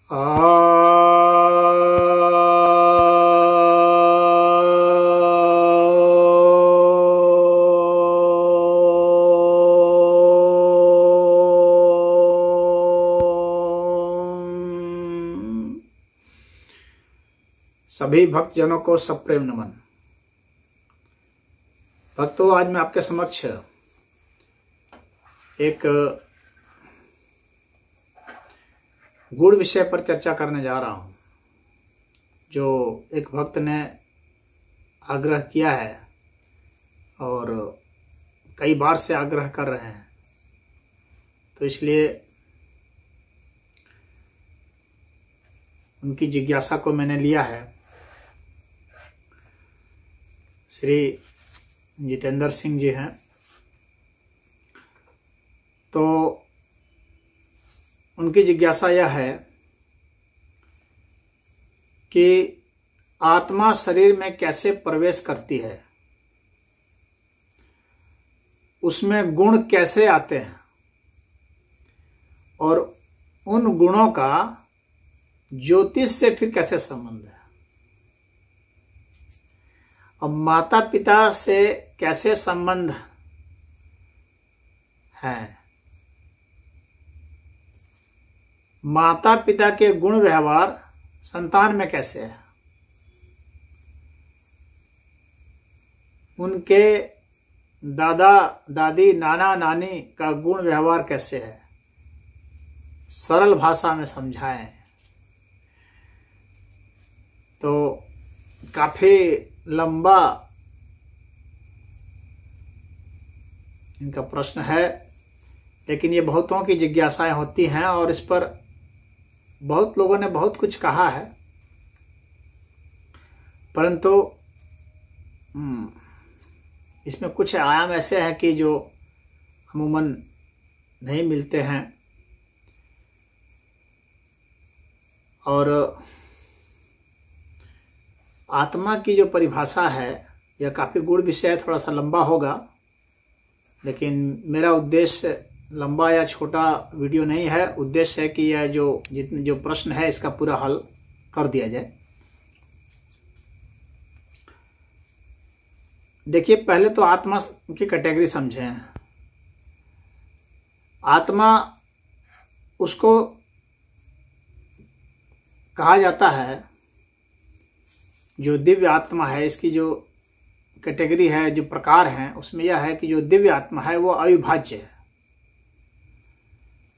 सभी भक्तजनों को सप्रेम नमन। भक्तों, आज मैं आपके समक्ष एक गूढ़ विषय पर चर्चा करने जा रहा हूं, जो एक भक्त ने आग्रह किया है और कई बार से आग्रह कर रहे हैं, तो इसलिए उनकी जिज्ञासा को मैंने लिया है। श्री जितेंद्र सिंह जी हैं, तो उनकी जिज्ञासा यह है कि आत्मा शरीर में कैसे प्रवेश करती है, उसमें गुण कैसे आते हैं और उन गुणों का ज्योतिष से फिर कैसे संबंध है, और माता पिता से कैसे संबंध है, माता पिता के गुण व्यवहार संतान में कैसे है, उनके दादा दादी नाना नानी का गुण व्यवहार कैसे है, सरल भाषा में समझाएं। तो काफी लंबा इनका प्रश्न है, लेकिन ये बहुतों की जिज्ञासाएं होती हैं और इस पर बहुत लोगों ने बहुत कुछ कहा है, परंतु इसमें कुछ आयाम ऐसे हैं कि जो अमूमन नहीं मिलते हैं, और आत्मा की जो परिभाषा है यह काफ़ी गूढ़ विषय है, थोड़ा सा लंबा होगा, लेकिन मेरा उद्देश्य लंबा या छोटा वीडियो नहीं है। उद्देश्य है कि यह जो प्रश्न है इसका पूरा हल कर दिया जाए। देखिए, पहले तो आत्मा की कैटेगरी समझें। आत्मा उसको कहा जाता है, जो दिव्य आत्मा है, इसकी जो कैटेगरी है, जो प्रकार हैं, उसमें यह है कि जो दिव्य आत्मा है वो अविभाज्य है,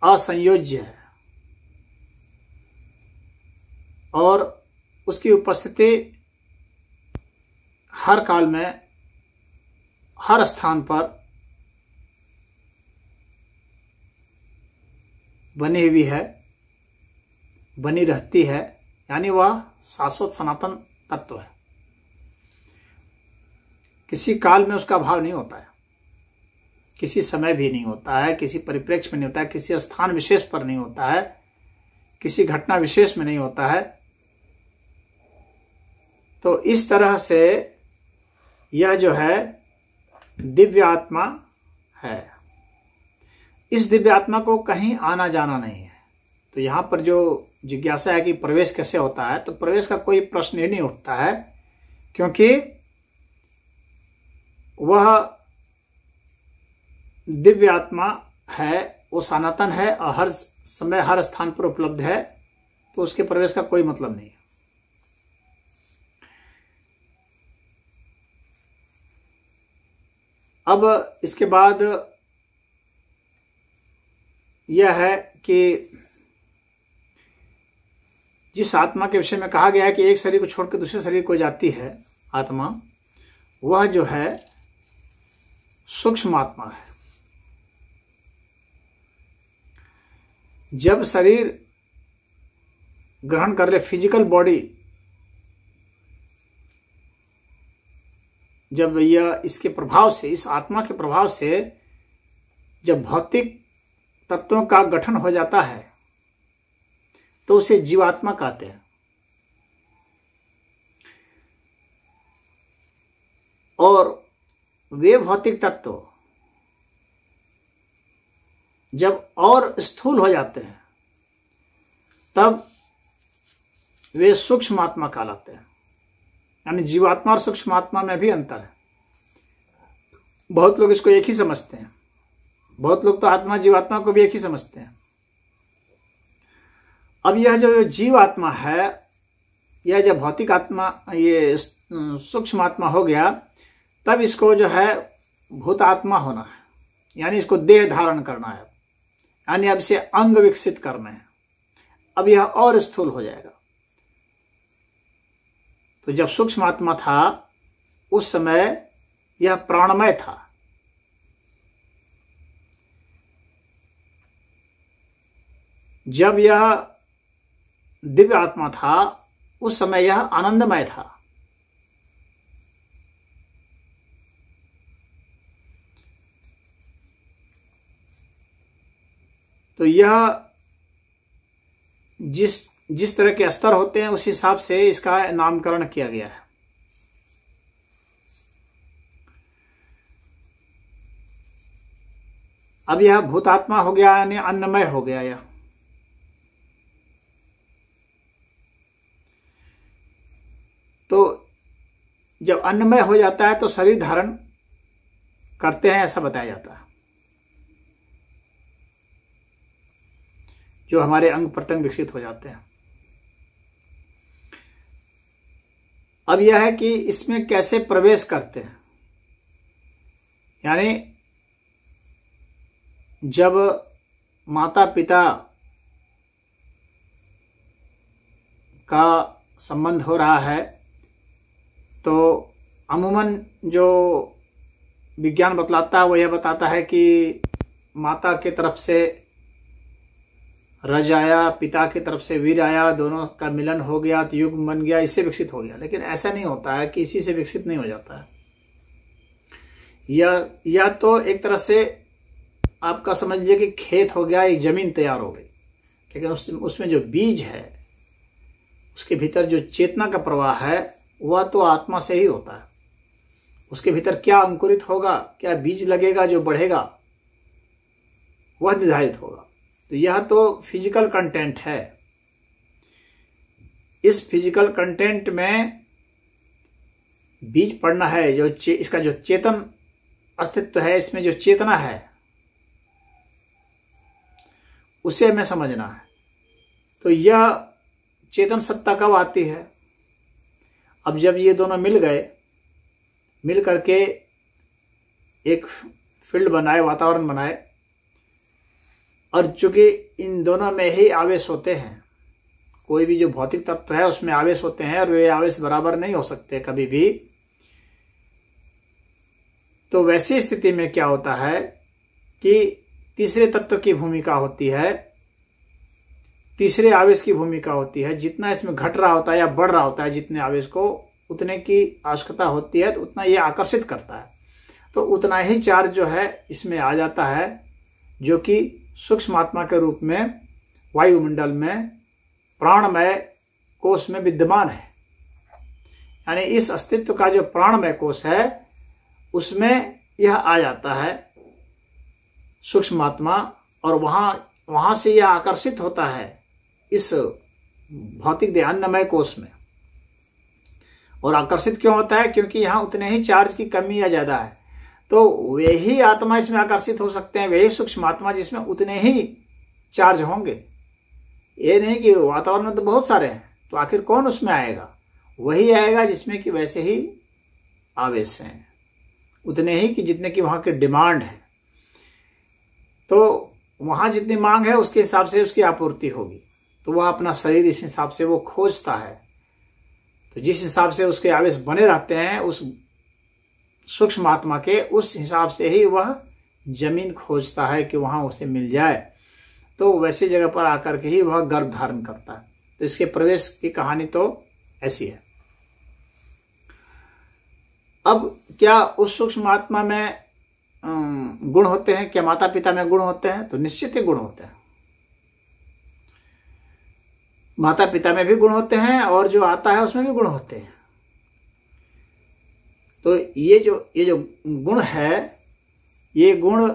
असंयोज्य है, और उसकी उपस्थिति हर काल में हर स्थान पर बनी हुई है, बनी रहती है, यानी वह शाश्वत सनातन तत्व है। किसी काल में उसका अभाव नहीं होता है, किसी समय भी नहीं होता है, किसी परिप्रेक्ष्य में नहीं होता है, किसी स्थान विशेष पर नहीं होता है, किसी घटना विशेष में नहीं होता है। तो इस तरह से यह जो है दिव्य आत्मा है। इस दिव्य आत्मा को कहीं आना जाना नहीं है। तो यहाँ पर जो जिज्ञासा है कि प्रवेश कैसे होता है, तो प्रवेश का कोई प्रश्न ही नहीं उठता है, क्योंकि वह दिव्य आत्मा है, वो सनातन है और हर समय हर स्थान पर उपलब्ध है, तो उसके प्रवेश का कोई मतलब नहीं है। अब इसके बाद यह है कि जिस आत्मा के विषय में कहा गया है कि एक शरीर को छोड़कर दूसरे शरीर को जाती है आत्मा, वह जो है सूक्ष्म आत्मा है। जब शरीर ग्रहण कर ले, फिजिकल बॉडी, जब यह इसके प्रभाव से, इस आत्मा के प्रभाव से जब भौतिक तत्वों का गठन हो जाता है, तो उसे जीवात्मा कहते हैं। और वे भौतिक तत्व जब और स्थूल हो जाते हैं, तब वे सूक्ष्म आत्मा कहलाते हैं। यानी जीवात्मा और सूक्ष्म आत्मा में भी अंतर है। बहुत लोग इसको एक ही समझते हैं, बहुत लोग तो आत्मा जीवात्मा को भी एक ही समझते हैं। अब यह जो जीवात्मा है, यह जब भौतिक आत्मा, ये सूक्ष्म आत्मा हो गया, तब इसको जो है भूत आत्मा होना है, यानी इसको देह धारण करना है, यानी अब इसे अंग विकसित करना है। अब यह और स्थूल हो जाएगा। तो जब सूक्ष्म आत्मा था उस समय यह प्राणमय था, जब यह दिव्य आत्मा था उस समय यह आनंदमय था। तो यह जिस तरह के स्तर होते हैं उस हिसाब से इसका नामकरण किया गया है। अब यह भूतात्मा हो गया, यानी अन्नमय हो गया यह। तो जब अन्नमय हो जाता है तो शरीर धारण करते हैं, ऐसा बताया जाता है। जो हमारे अंग प्रत्यंग विकसित हो जाते हैं। अब यह है कि इसमें कैसे प्रवेश करते हैं, यानी जब माता पिता का संबंध हो रहा है तो अमूमन जो विज्ञान बतलाता है वो यह बताता है कि माता की तरफ से रज आया, पिता की तरफ से वीर आया, दोनों का मिलन हो गया तो युग बन गया, इससे विकसित हो गया। लेकिन ऐसा नहीं होता है कि इसी से विकसित नहीं हो जाता है। या तो एक तरह से आपका समझिए कि खेत हो गया, एक जमीन तैयार हो गई, लेकिन उसमें जो बीज है, उसके भीतर जो चेतना का प्रवाह है, वह तो आत्मा से ही होता है। उसके भीतर क्या अंकुरित होगा, क्या बीज लगेगा जो बढ़ेगा, वह निर्धारित होगा। तो यह तो फिजिकल कंटेंट है। इस फिजिकल कंटेंट में बीज पड़ना है, जो इसका जो चेतन अस्तित्व है, इसमें जो चेतना है उसे हमें समझना है। तो यह चेतन सत्ता कब आती है? अब जब ये दोनों मिल गए, मिल करके एक फील्ड बनाए, वातावरण बनाए, और चूंकि इन दोनों में ही आवेश होते हैं, कोई भी जो भौतिक तत्व है उसमें आवेश होते हैं और वे आवेश बराबर नहीं हो सकते कभी भी। तो वैसी स्थिति में क्या होता है कि तीसरे तत्व की भूमिका होती है, तीसरे आवेश की भूमिका होती है। जितना इसमें घट रहा होता है या बढ़ रहा होता है, जितने आवेश को उतने की आवश्यकता होती है, तो उतना ये आकर्षित करता है। तो उतना ही चार्ज जो है इसमें आ जाता है, जो कि सूक्ष्म आत्मा के रूप में वायुमंडल में प्राणमय कोश में विद्यमान है। यानी इस अस्तित्व का जो प्राणमय कोश है उसमें यह आ जाता है सूक्ष्म आत्मा, और वहां से यह आकर्षित होता है इस भौतिक देह अन्नमय कोश में। और आकर्षित क्यों होता है? क्योंकि यहां उतने ही चार्ज की कमी या ज्यादा है। तो वे ही आत्मा इसमें आकर्षित हो सकते हैं, वही सूक्ष्म आत्मा जिसमें उतने ही चार्ज होंगे। ये नहीं कि वातावरण में तो बहुत सारे हैं, तो आखिर कौन उसमें आएगा? वही आएगा जिसमें कि वैसे ही आवेश हैं, उतने ही कि जितने की वहां की डिमांड है। तो वहां जितनी मांग है उसके हिसाब से उसकी आपूर्ति होगी। तो वह अपना शरीर इस हिसाब से वो खोजता है। तो जिस हिसाब से उसके आवेश बने रहते हैं उस सूक्ष्म आत्मा के, उस हिसाब से ही वह जमीन खोजता है कि वहां उसे मिल जाए। तो वैसी जगह पर आकर के ही वह गर्भ धारण करता है। तो इसके प्रवेश की कहानी तो ऐसी है। अब क्या उस सूक्ष्म आत्मा में गुण होते हैं? क्या माता पिता में गुण होते हैं? तो निश्चित ही गुण होते हैं। माता पिता में भी गुण होते हैं और जो आता है उसमें भी गुण होते हैं। तो ये जो गुण है, ये गुण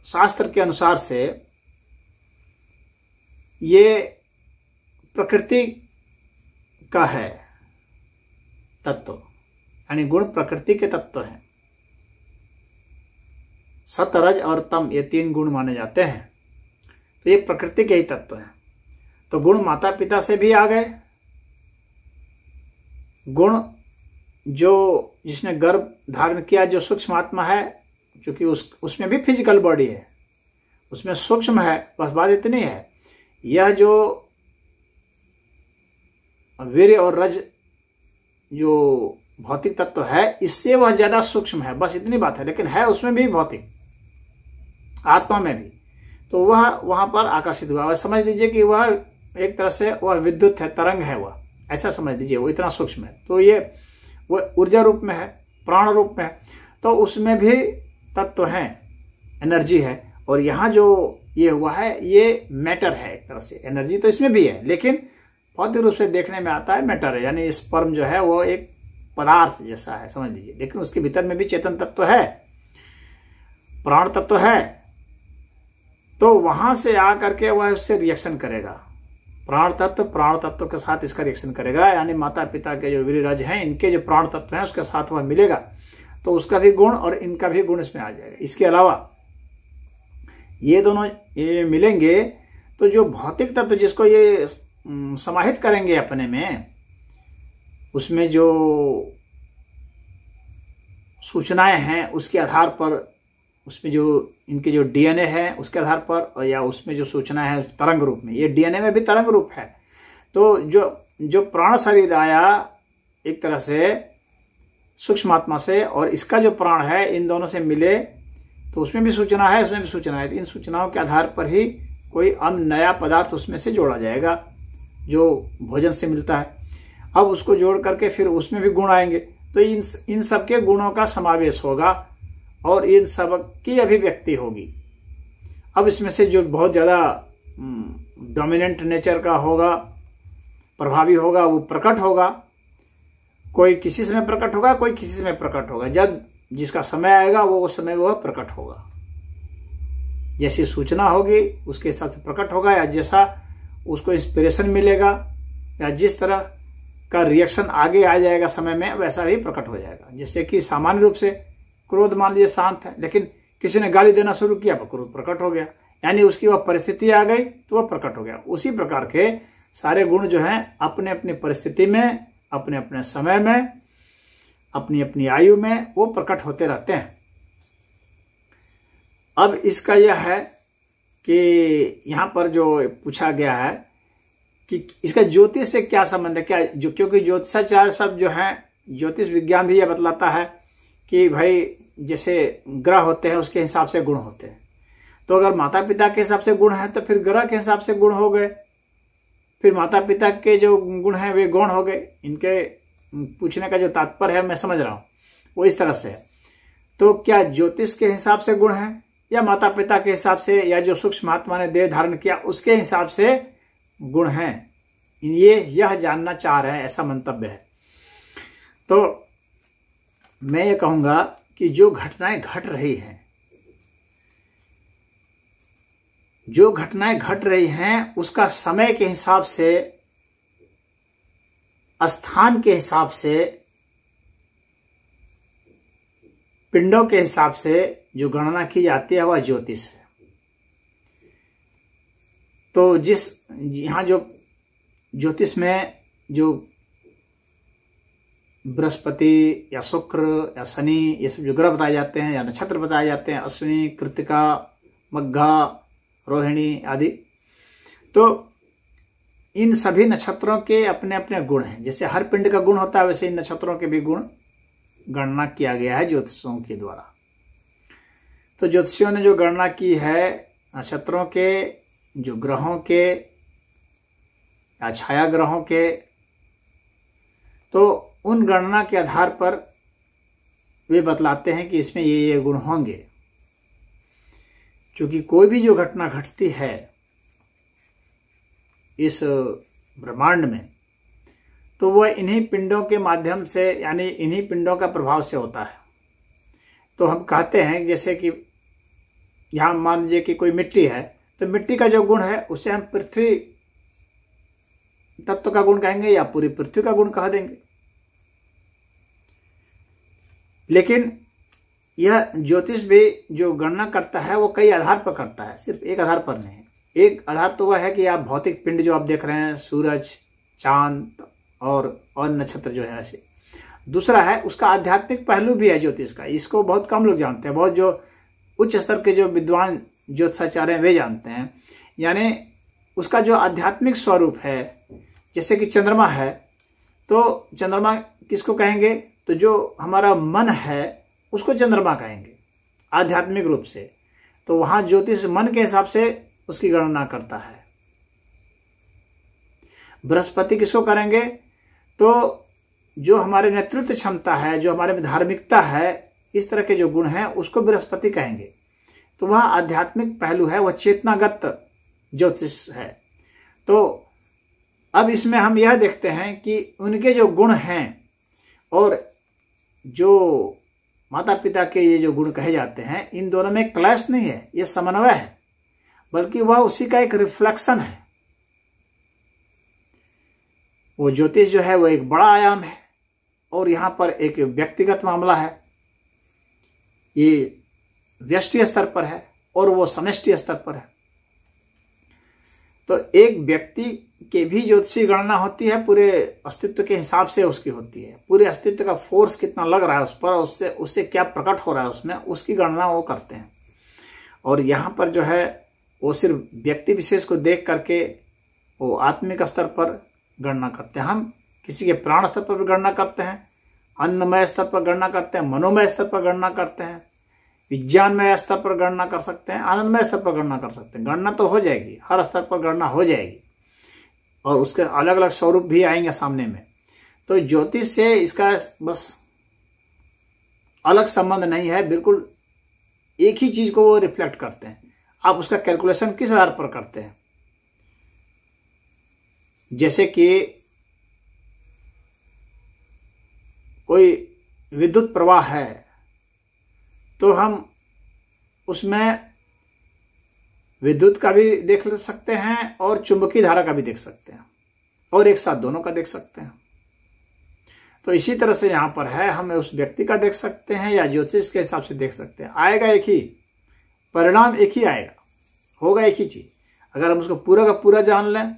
शास्त्र के अनुसार से ये प्रकृति का है तत्व, यानी गुण प्रकृति के तत्व हैं। सत, रज और तम ये 3 गुण माने जाते हैं, तो ये प्रकृति के ही तत्व हैं। तो गुण माता पिता से भी आ गए, गुण जो जिसने गर्भ धारण किया जो सूक्ष्म आत्मा है, क्योंकि उसमें भी फिजिकल बॉडी है, उसमें सूक्ष्म है, बस बात इतनी है। यह जो वीर्य और रज जो भौतिक तत्व है, इससे वह ज्यादा सूक्ष्म है, बस इतनी बात है। लेकिन है उसमें भी भौतिक, आत्मा में भी, तो वह वहां पर आकर्षित हुआ। वह समझ लीजिए कि वह एक तरह से वह विद्युत है, तरंग है, वह ऐसा समझ लीजिए, वो इतना सूक्ष्म है। तो ये वह ऊर्जा रूप में है, प्राण रूप में है, तो उसमें भी तत्व है, एनर्जी है। और यहाँ जो ये हुआ है ये मैटर है, एक तरह से एनर्जी तो इसमें भी है, लेकिन भौतिक रूप से देखने में आता है मैटर है, यानी स्पर्म जो है वो एक पदार्थ जैसा है, समझ लीजिए। लेकिन उसके भीतर में भी चेतन तत्व है, प्राण तत्व है। तो वहां से आकर के वह उससे रिएक्शन करेगा, प्राण तत्व के साथ इसका रिएक्शन करेगा, यानी माता पिता के जो वीर्यरज हैं, इनके जो प्राण तत्व हैं उसके साथ वह मिलेगा, तो उसका भी गुण और इनका भी गुण इसमें आ जाएगा। इसके अलावा ये दोनों ये मिलेंगे तो जो भौतिक तत्व जिसको ये समाहित करेंगे अपने में, उसमें जो सूचनाएं हैं उसके आधार पर, उसमें जो इनके जो डीएनए है उसके आधार पर, या उसमें जो सूचनाएं हैं तरंग रूप में, ये डीएनए में भी तरंग रूप है। तो जो प्राण शरीर आया एक तरह से सूक्ष्म आत्मा से, और इसका जो प्राण है इन दोनों से मिले, तो उसमें भी सूचना है, उसमें भी सूचना है। इन सूचनाओं के आधार पर ही कोई नया पदार्थ उसमें से जोड़ा जाएगा जो भोजन से मिलता है। अब उसको जोड़ करके फिर उसमें भी गुण आएंगे, तो इन सब के गुणों का समावेश होगा और इन सब की अभिव्यक्ति होगी। अब इसमें से जो बहुत ज्यादा डोमिनेंट नेचर का होगा, प्रभावी होगा, वो प्रकट होगा। कोई किसी समय प्रकट होगा, कोई किसी समय प्रकट होगा। जब जिसका समय आएगा वो उस समय वह प्रकट होगा, जैसी सूचना होगी उसके हिसाब से प्रकट होगा, या जैसा उसको इंस्पिरेशन मिलेगा, या जिस तरह का रिएक्शन आगे आ जाएगा समय में, वैसा ही प्रकट हो जाएगा। जैसे कि सामान्य रूप से क्रोध मान लीजिए शांत है, लेकिन किसी ने गाली देना शुरू किया तो क्रोध प्रकट हो गया, यानी उसकी वह परिस्थिति आ गई तो वह प्रकट हो गया। उसी प्रकार के सारे गुण जो हैं अपने अपनी परिस्थिति में, अपने अपने समय में, अपनी अपनी आयु में वो प्रकट होते रहते हैं। अब इसका यह है कि यहां पर जो पूछा गया है कि इसका ज्योतिष से क्या संबंध है, क्या जो, क्योंकि ज्योतिषाचार्य सब जो है, ज्योतिष विज्ञान भी यह बतलाता है कि भाई जैसे ग्रह होते हैं उसके हिसाब से गुण होते हैं। तो अगर माता पिता के हिसाब से गुण है तो फिर ग्रह के हिसाब से गुण हो गए, फिर माता पिता के जो गुण है वे गौण हो गए। इनके पूछने का जो तात्पर्य है मैं समझ रहा हूं वो इस तरह से है। तो क्या ज्योतिष के हिसाब से गुण है, या माता पिता के हिसाब से, या जो सूक्ष्म आत्मा ने देह धारण किया उसके हिसाब से गुण है, ये यह जानना चाह रहे हैं, ऐसा मंतव्य है। तो मैं ये कहूंगा कि जो घटनाएं घट रही हैं, जो घटनाएं घट रही हैं उसका समय के हिसाब से, स्थान के हिसाब से, पिंडों के हिसाब से जो गणना की जाती है वह ज्योतिष है। तो जिस यहां जो ज्योतिष में जो बृहस्पति या शुक्र या शनि ये सब जो ग्रह बताए जाते हैं या नक्षत्र बताए जाते हैं, अश्विनी, कृत्तिका, मघा, रोहिणी आदि, तो इन सभी नक्षत्रों के अपने अपने गुण हैं। जैसे हर पिंड का गुण होता है वैसे इन नक्षत्रों के भी गुण गणना किया गया है ज्योतिषों के द्वारा। तो ज्योतिषियों ने जो गणना की है नक्षत्रों के, जो ग्रहों के या छाया ग्रहों के, तो उन गणना के आधार पर वे बतलाते हैं कि इसमें ये गुण होंगे। क्योंकि कोई भी जो घटना घटती है इस ब्रह्मांड में, तो वह इन्हीं पिंडों के माध्यम से, यानी इन्हीं पिंडों का प्रभाव से होता है। तो हम कहते हैं जैसे कि यहां मान लीजिए कि कोई मिट्टी है, तो मिट्टी का जो गुण है उसे हम पृथ्वी तत्व का गुण कहेंगे या पूरी पृथ्वी का गुण कह देंगे। लेकिन यह ज्योतिष भी जो गणना करता है वो कई आधार पर करता है, सिर्फ एक आधार पर नहीं। एक आधार तो वह है कि आप भौतिक पिंड जो आप देख रहे हैं, सूरज, चांद और नक्षत्र जो है ऐसे। दूसरा है उसका आध्यात्मिक पहलू भी है ज्योतिष का, इसको बहुत कम लोग जानते हैं। बहुत जो उच्च स्तर के जो विद्वान ज्योतिषाचार्य हैं वे जानते हैं। यानी उसका जो आध्यात्मिक स्वरूप है, जैसे कि चंद्रमा है, तो चंद्रमा किसको कहेंगे? तो जो हमारा मन है उसको चंद्रमा कहेंगे आध्यात्मिक रूप से। तो वहां ज्योतिष मन के हिसाब से उसकी गणना करता है। बृहस्पति किसको करेंगे? तो जो हमारे नेतृत्व क्षमता है, जो हमारे में धार्मिकता है, इस तरह के जो गुण हैं उसको बृहस्पति कहेंगे। तो वह आध्यात्मिक पहलू है, वह चेतनागत ज्योतिष है। तो अब इसमें हम यह देखते हैं कि उनके जो गुण हैं और जो माता पिता के ये जो गुण कहे जाते हैं, इन दोनों में क्लैश नहीं है, ये समन्वय है, बल्कि वह उसी का एक रिफ्लेक्शन है। वो ज्योतिष जो है वो एक बड़ा आयाम है और यहां पर एक व्यक्तिगत मामला है, ये व्यष्टि स्तर पर है और वो समष्टि स्तर पर है। तो एक व्यक्ति के भी ज्योतिषी गणना होती है, पूरे अस्तित्व के हिसाब से उसकी होती है। पूरे अस्तित्व का फोर्स कितना लग रहा है उस पर, उससे क्या प्रकट हो रहा है उसमें, उसकी गणना वो करते हैं। और यहाँ पर जो है वो सिर्फ व्यक्ति विशेष को देख करके वो आत्मिक स्तर पर गणना करते हैं। हम किसी के प्राण स्तर पर भी गणना करते हैं, अन्नमय स्तर पर गणना करते हैं, मनोमय स्तर पर गणना करते हैं, विज्ञानमय स्तर पर गणना कर सकते हैं, आनंदमय स्तर पर गणना कर सकते हैं। गणना तो हो जाएगी, हर स्तर पर गणना हो जाएगी और उसके अलग अलग स्वरूप भी आएंगे सामने में। तो ज्योतिष से इसका बस अलग संबंध नहीं है, बिल्कुल एक ही चीज को वो रिफ्लेक्ट करते हैं। आप उसका कैलकुलेशन किस आधार पर करते हैं? जैसे कि कोई विद्युत प्रवाह है तो हम उसमें विद्युत का भी देख सकते हैं और चुंबकीय धारा का भी देख सकते हैं और एक साथ दोनों का देख सकते हैं। तो इसी तरह से यहां पर है, हम उस व्यक्ति का देख सकते हैं या ज्योतिष के हिसाब से देख सकते हैं। आएगा एक ही परिणाम, एक ही आएगा, होगा एक ही चीज। अगर हम उसको पूरा का पूरा जान लें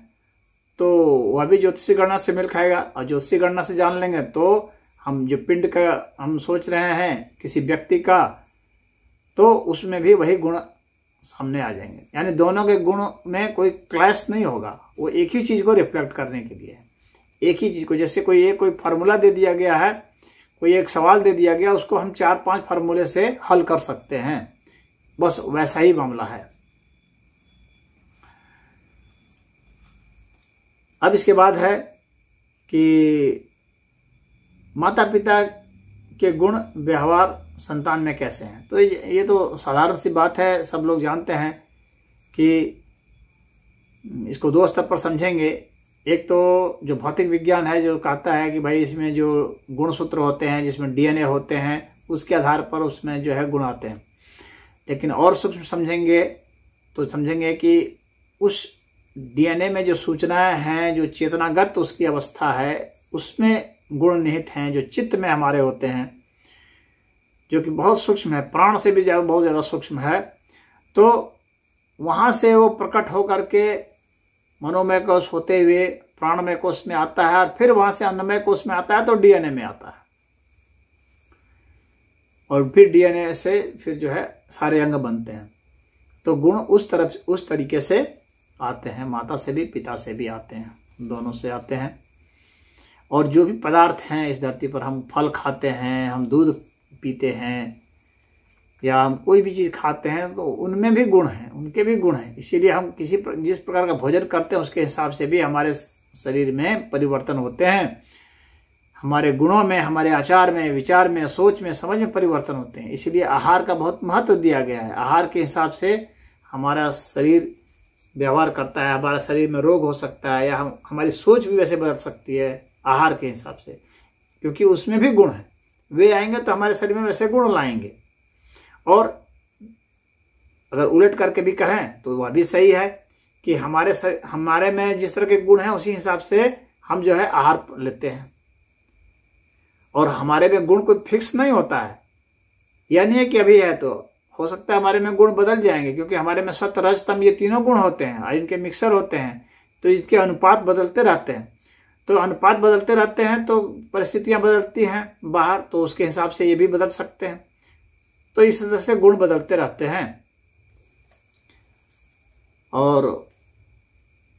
तो वह भी ज्योतिषी गणना से मेल खाएगा, और ज्योतिषी गणना से जान लेंगे तो हम जो पिंड का हम सोच रहे हैं किसी व्यक्ति का, तो उसमें भी वही गुण सामने आ जाएंगे। यानी दोनों के गुण में कोई क्लैश नहीं होगा, वो एक ही चीज को रिफ्लेक्ट करने के लिए, एक ही चीज को। जैसे कोई फार्मूला दे दिया गया है, कोई एक सवाल दे दिया गया, उसको हम 4-5 फार्मूले से हल कर सकते हैं, बस वैसा ही मामला है। अब इसके बाद है कि माता पिता के गुण व्यवहार संतान में कैसे हैं। तो ये तो साधारण सी बात है, सब लोग जानते हैं कि इसको 2 स्तर पर समझेंगे। एक तो जो भौतिक विज्ञान है जो कहता है कि भाई इसमें जो गुणसूत्र होते हैं, जिसमें डीएनए होते हैं, उसके आधार पर उसमें जो है गुण आते हैं। लेकिन और सूक्ष्म समझेंगे तो समझेंगे कि उस डीएनए में जो सूचनाएं हैं, जो चेतनागत उसकी अवस्था है, उसमें गुण निहित हैं, जो चित्त में हमारे होते हैं, जो कि बहुत सूक्ष्म है, प्राण से भी बहुत ज्यादा सूक्ष्म है। तो वहां से वो प्रकट होकर के मनोमय कोश होते हुए प्राणमय कोश में आता है और फिर वहां से अन्नमय कोश में आता है तो डीएनए में आता है, और फिर डीएनए से फिर जो है सारे अंग बनते हैं। तो गुण उस तरीके से आते हैं, माता से भी पिता से भी आते हैं, दोनों से आते हैं। और जो भी पदार्थ हैं इस धरती पर, हम फल खाते हैं, हम दूध पीते हैं, या हम कोई भी चीज खाते हैं, तो उनमें भी गुण हैं, उनके भी गुण हैं। इसीलिए हम जिस प्रकार का भोजन करते हैं उसके हिसाब से भी हमारे शरीर में परिवर्तन होते हैं, हमारे गुणों में, हमारे आचार में, विचार में, सोच में, समझ में परिवर्तन होते हैं। इसीलिए आहार का बहुत महत्व दिया गया है। आहार के हिसाब से हमारा शरीर व्यवहार करता है, हमारे शरीर में रोग हो सकता है, या हमारी सोच भी वैसे बदल सकती है आहार के हिसाब से, क्योंकि उसमें भी गुण है। वे आएंगे तो हमारे शरीर में वैसे गुण लाएंगे। और अगर उलट करके भी कहें तो वह भी सही है कि हमारे में जिस तरह के गुण हैं उसी हिसाब से हम जो है आहार लेते हैं। और हमारे में गुण कोई फिक्स नहीं होता है, यह नहीं है कि अभी है तो हो सकता है हमारे में गुण बदल जाएंगे, क्योंकि हमारे में सत्व रज तम ये तीनों गुण होते हैं और इनके मिक्सर होते हैं, तो इसके अनुपात बदलते रहते हैं। तो अनुपात बदलते रहते हैं तो परिस्थितियां बदलती हैं बाहर, तो उसके हिसाब से ये भी बदल सकते हैं। तो इस तरह से गुण बदलते रहते हैं और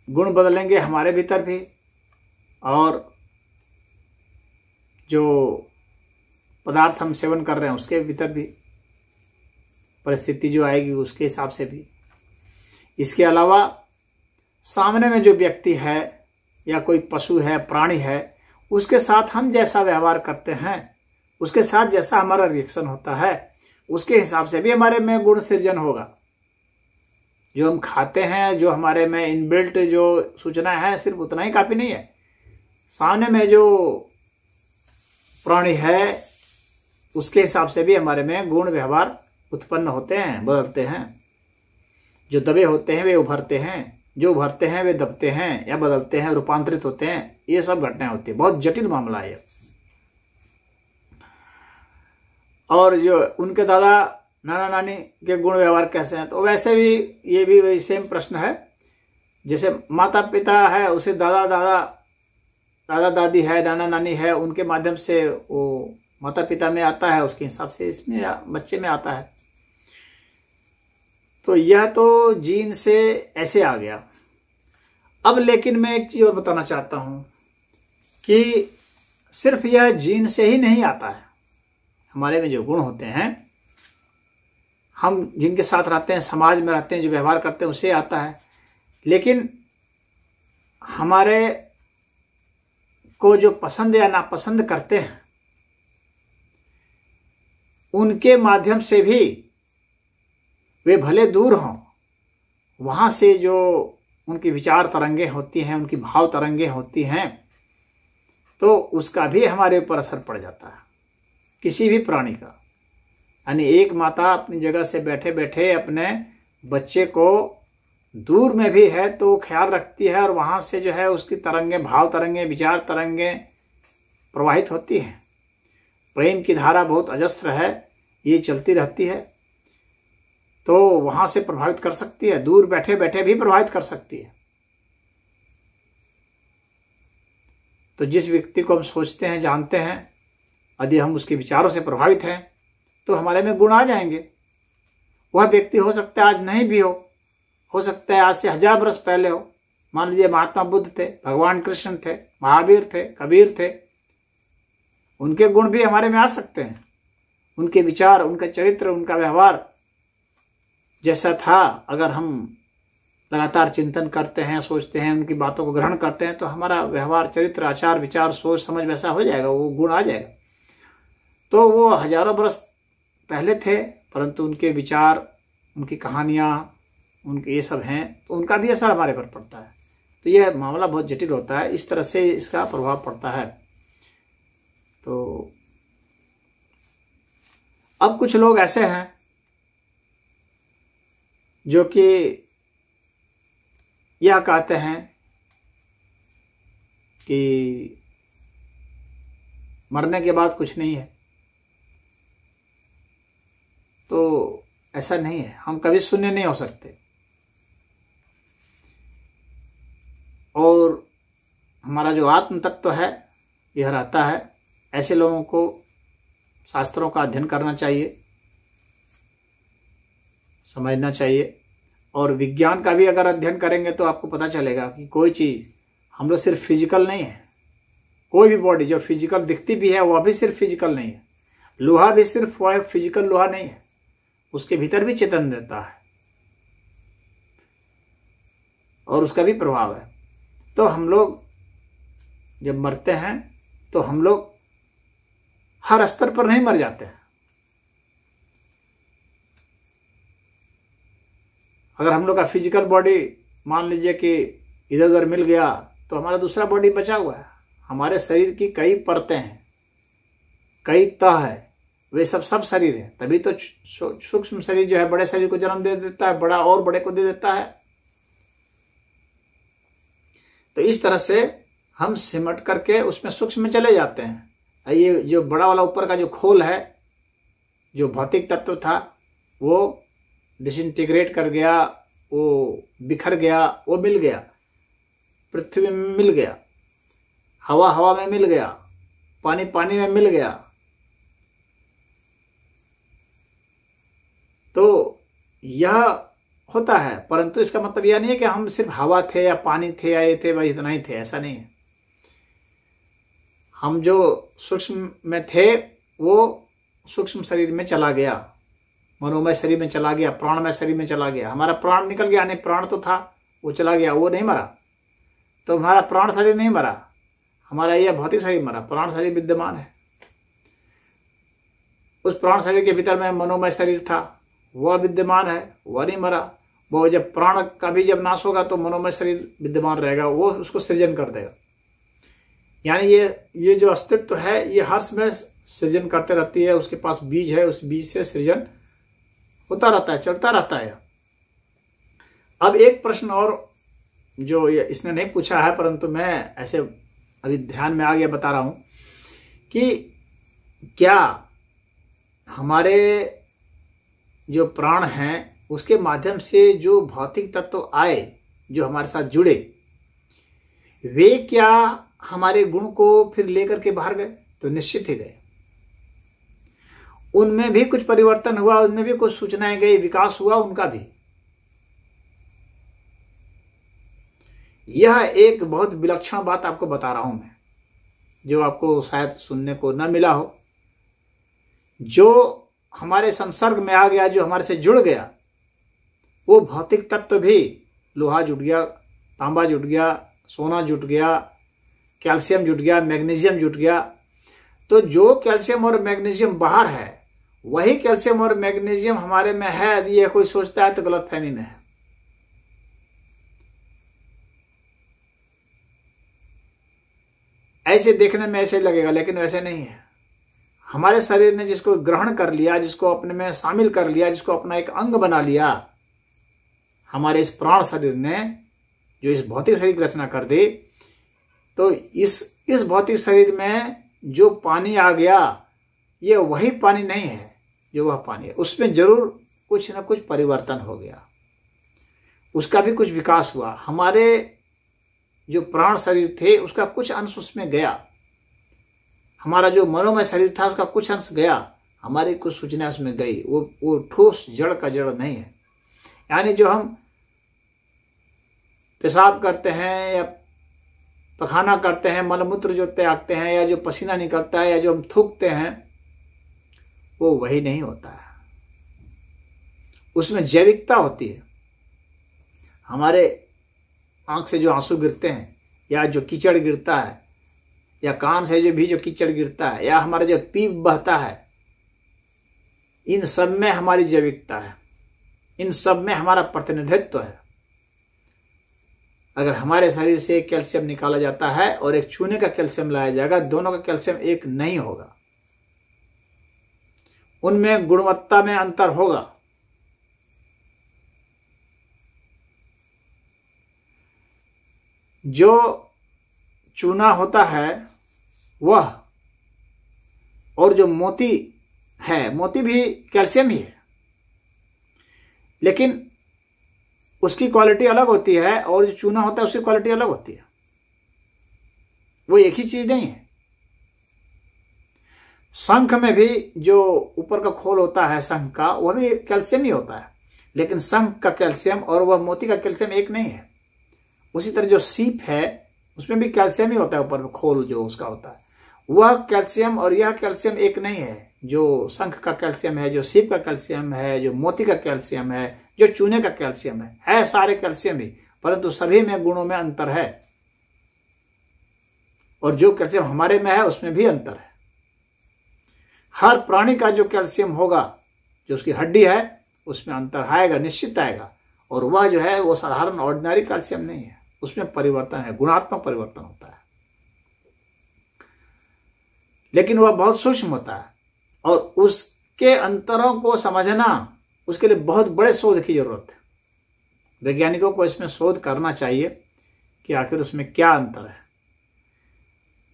गुण बदलेंगे हमारे भीतर भी, और जो पदार्थ हम सेवन कर रहे हैं उसके भीतर भी परिस्थिति जो आएगी उसके हिसाब से भी। इसके अलावा सामने में जो व्यक्ति है या कोई पशु है, प्राणी है, उसके साथ हम जैसा व्यवहार करते हैं, उसके साथ जैसा हमारा रिएक्शन होता है, उसके हिसाब से भी हमारे में गुण सृजन होगा। जो हम खाते हैं, जो हमारे में इनबिल्ट जो सूचना है, सिर्फ उतना ही काफी नहीं है। सामने में जो प्राणी है उसके हिसाब से भी हमारे में गुण व्यवहार उत्पन्न होते हैं, बदलते हैं। जो दबे होते हैं वे उभरते हैं, जो उभरते हैं वे दबते हैं या बदलते हैं, रूपांतरित होते हैं। ये सब घटनाएं होती है। बहुत जटिल मामला है। और जो उनके दादा नाना नानी के गुण व्यवहार कैसे हैं, तो वैसे भी ये भी वही सेम प्रश्न है। जैसे माता पिता है, उसे दादा दादी है, नाना नानी है, उनके माध्यम से वो माता पिता में आता है, उसके हिसाब से इसमें बच्चे में आता है। तो यह तो जीन से ऐसे आ गया। अब लेकिन मैं एक चीज और बताना चाहता हूं कि सिर्फ यह जीन से ही नहीं आता है। हमारे में जो गुण होते हैं, हम जिनके साथ रहते हैं, समाज में रहते हैं, जो व्यवहार करते हैं, उससे आता है। लेकिन हमारे को जो पसंद या नापसंद करते हैं, उनके माध्यम से भी, वे भले दूर हों, वहां से जो उनकी विचार तरंगे होती हैं, उनकी भाव तरंगे होती हैं, तो उसका भी हमारे ऊपर असर पड़ जाता है, किसी भी प्राणी का। यानी एक माता अपनी जगह से बैठे बैठे अपने बच्चे को दूर में भी है तो ख्याल रखती है, और वहां से जो है उसकी तरंगे, भाव तरंगे, विचार तरंगे प्रवाहित होती हैं। प्रेम की धारा बहुत अजस्त्र है, ये चलती रहती है, तो वहां से प्रभावित कर सकती है, दूर बैठे बैठे भी प्रभावित कर सकती है। तो जिस व्यक्ति को हम सोचते हैं, जानते हैं, यदि हम उसके विचारों से प्रभावित हैं तो हमारे में गुण आ जाएंगे। वह व्यक्ति हो सकता है आज नहीं भी हो सकता है आज से 1000 वर्ष पहले हो। मान लीजिए महात्मा बुद्ध थे, भगवान कृष्ण थे, महावीर थे, कबीर थे, उनके गुण भी हमारे में आ सकते हैं। उनके विचार, उनका चरित्र, उनका व्यवहार जैसा था, अगर हम लगातार चिंतन करते हैं, सोचते हैं, उनकी बातों को ग्रहण करते हैं, तो हमारा व्यवहार, चरित्र, आचार, विचार, सोच समझ वैसा हो जाएगा, वो गुण आ जाएगा। तो वो हजारों वर्ष पहले थे, परंतु उनके विचार, उनकी कहानियां, उनके ये सब हैं, तो उनका भी असर हमारे पर पड़ता है। तो यह मामला बहुत जटिल होता है, इस तरह से इसका प्रभाव पड़ता है। तो अब कुछ लोग ऐसे हैं जो कि यह कहते हैं कि मरने के बाद कुछ नहीं है। तो ऐसा नहीं है, हम कभी शून्य नहीं हो सकते। और हमारा जो आत्म तत्व है यह रहता है। ऐसे लोगों को शास्त्रों का अध्ययन करना चाहिए, समझना चाहिए, और विज्ञान का भी अगर अध्ययन करेंगे तो आपको पता चलेगा कि कोई चीज़ हम लोग सिर्फ फिजिकल नहीं है। कोई भी बॉडी जो फिजिकल दिखती भी है वह भी सिर्फ फिजिकल नहीं है। लोहा भी सिर्फ वह फिजिकल लोहा नहीं है, उसके भीतर भी चेतन देता है और उसका भी प्रभाव है। तो हम लोग जब मरते हैं तो हम लोग हर स्तर पर नहीं मर जाते हैं। अगर हम लोग का फिजिकल बॉडी मान लीजिए कि इधर उधर मिल गया तो हमारा दूसरा बॉडी बचा हुआ है। हमारे शरीर की कई परतें हैं, कई तह है, वे सब शरीर है, तभी तो सूक्ष्म शरीर जो है बड़े शरीर को जन्म दे देता है, बड़ा और बड़े को दे देता है। तो इस तरह से हम सिमट करके उसमें सूक्ष्म में चले जाते हैं। ये जो बड़ा वाला ऊपर का जो खोल है, जो भौतिक तत्व था, वो डिसइंटीग्रेट कर गया, वो बिखर गया, वो मिल गया, पृथ्वी में मिल गया, हवा हवा में मिल गया, पानी पानी में मिल गया। तो यह होता है, परंतु इसका मतलब यह नहीं है कि हम सिर्फ हवा थे या पानी थे या ये थे, वही इतना ही थे, ऐसा नहीं है। हम जो सूक्ष्म में थे वो सूक्ष्म शरीर में चला गया, मनोमय शरीर में चला गया, प्राणमय शरीर में चला गया। हमारा प्राण निकल गया, नहीं प्राण तो था, वो चला गया, वो नहीं मरा। तो हमारा प्राण शरीर नहीं मरा, हमारा यह भौतिक शरीर मरा, प्राण शरीर विद्यमान है। उस प्राण शरीर के भीतर में मनोमय शरीर था, वह विद्यमान है, वह नहीं मरा। वो जब प्राण का भी जब नाश होगा तो मनोमय शरीर विद्यमान रहेगा, वो उसको सृजन कर देगा। यानी ये जो अस्तित्व है ये हर समय सृजन करते रहती है, उसके पास बीज है, उस बीज से सृजन होता रहता है, चलता रहता है। अब एक प्रश्न और जो इसने नहीं पूछा है, परंतु मैं ऐसे अभी ध्यान में आ गया, बता रहा हूं कि क्या हमारे जो प्राण हैं उसके माध्यम से जो भौतिक तत्व आए, जो हमारे साथ जुड़े, वे क्या हमारे गुण को फिर लेकर के बाहर गए? तो निश्चित ही गए। उनमें भी कुछ परिवर्तन हुआ, उनमें भी कुछ सूचनाएं गई, विकास हुआ उनका भी। यह एक बहुत विलक्षण बात आपको बता रहा हूं मैं, जो आपको शायद सुनने को न मिला हो। जो हमारे संसर्ग में आ गया, जो हमारे से जुड़ गया, वो भौतिक तत्व भी, लोहा जुट गया, तांबा जुट गया, सोना जुट गया, कैल्शियम जुट गया, मैग्नीशियम जुट गया। तो जो कैल्शियम और मैग्नीशियम बाहर है, वही कैल्शियम और मैग्नीशियम हमारे में है। यदि यह कोई सोचता है तो गलतफहमी में है। ऐसे देखने में ऐसे लगेगा, लेकिन वैसे नहीं है। हमारे शरीर ने जिसको ग्रहण कर लिया, जिसको अपने में शामिल कर लिया, जिसको अपना एक अंग बना लिया, हमारे इस प्राण शरीर ने जो इस भौतिक शरीर की रचना कर दी, तो इस भौतिक शरीर में जो पानी आ गया, ये वही पानी नहीं है जो वह पानी है। उसमें जरूर कुछ ना कुछ परिवर्तन हो गया, उसका भी कुछ विकास हुआ। हमारे जो प्राण शरीर थे उसका कुछ अंश उसमें गया, हमारा जो मनोमय शरीर था उसका कुछ अंश गया, हमारी कुछ सूचना उसमें गई। वो ठोस जड़ का जड़ नहीं है। यानी जो हम पेशाब करते हैं या पखाना करते हैं, मलमूत्र जो त्यागते हैं, या जो पसीना निकलता है, या जो हम थूकते हैं, वो वही नहीं होता है। उसमें जैविकता होती है। हमारे आंख से जो आंसू गिरते हैं, या जो कीचड़ गिरता है, या कान से जो कीचड़ गिरता है, या हमारा जो पीप बहता है, इन सब में हमारी जैविकता है, इन सब में हमारा प्रतिनिधित्व है। अगर हमारे शरीर से एक कैल्शियम निकाला जाता है और एक चूने का कैल्शियम लाया जाएगा, दोनों का कैल्शियम एक नहीं होगा, उनमें गुणवत्ता में अंतर होगा। जो चूना होता है वह, और जो मोती है, मोती भी कैल्शियम ही है, लेकिन उसकी क्वालिटी अलग होती है, और जो चूना होता है उसकी क्वालिटी अलग होती है। वो एक ही चीज नहीं है। शंख में भी जो ऊपर का खोल होता है शंख का, वह भी कैल्शियम ही होता है, लेकिन शंख का कैल्शियम और वह मोती का कैल्शियम एक नहीं है। उसी तरह जो सीप है उसमें भी कैल्शियम ही होता है, ऊपर खोल जो उसका होता है, वह कैल्शियम और यह कैल्शियम एक नहीं है। जो शंख का कैल्शियम है, जो सीप का कैल्शियम है, जो मोती का कैल्शियम है, जो चूने का कैल्शियम है सारे कैल्शियम ही, परंतु सभी में गुणों में अंतर है। और जो कैल्शियम हमारे में है उसमें भी अंतर है। हर प्राणी का जो कैल्शियम होगा, जो उसकी हड्डी है, उसमें अंतर आएगा, निश्चित आएगा। और वह जो है वो साधारण ऑर्डिनरी कैल्शियम नहीं है, उसमें परिवर्तन है, गुणात्मक परिवर्तन होता है, लेकिन वह बहुत सूक्ष्म होता है। और उसके अंतरों को समझना, उसके लिए बहुत बड़े शोध की जरूरत है। वैज्ञानिकों को इसमें शोध करना चाहिए कि आखिर उसमें क्या अंतर है।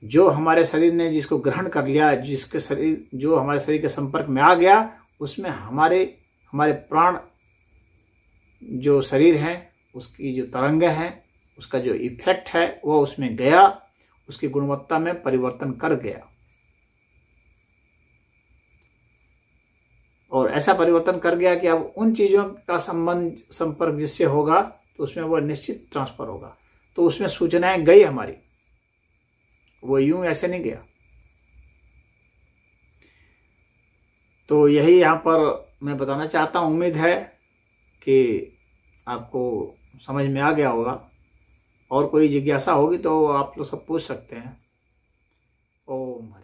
जो हमारे शरीर ने जिसको ग्रहण कर लिया, जिसके शरीर जो हमारे शरीर के संपर्क में आ गया, उसमें हमारे प्राण जो शरीर है उसकी जो तरंगें हैं, उसका जो इफेक्ट है वो उसमें गया, उसकी गुणवत्ता में परिवर्तन कर गया। और ऐसा परिवर्तन कर गया कि अब उन चीजों का संपर्क जिससे होगा तो उसमें वो निश्चित ट्रांसफर होगा। तो उसमें सूचनाएं गई हमारी, वो यूं ऐसे नहीं गया। तो यही यहाँ पर मैं बताना चाहता हूं। उम्मीद है कि आपको समझ में आ गया होगा। और कोई जिज्ञासा होगी तो आप लोग सब पूछ सकते हैं। ओम।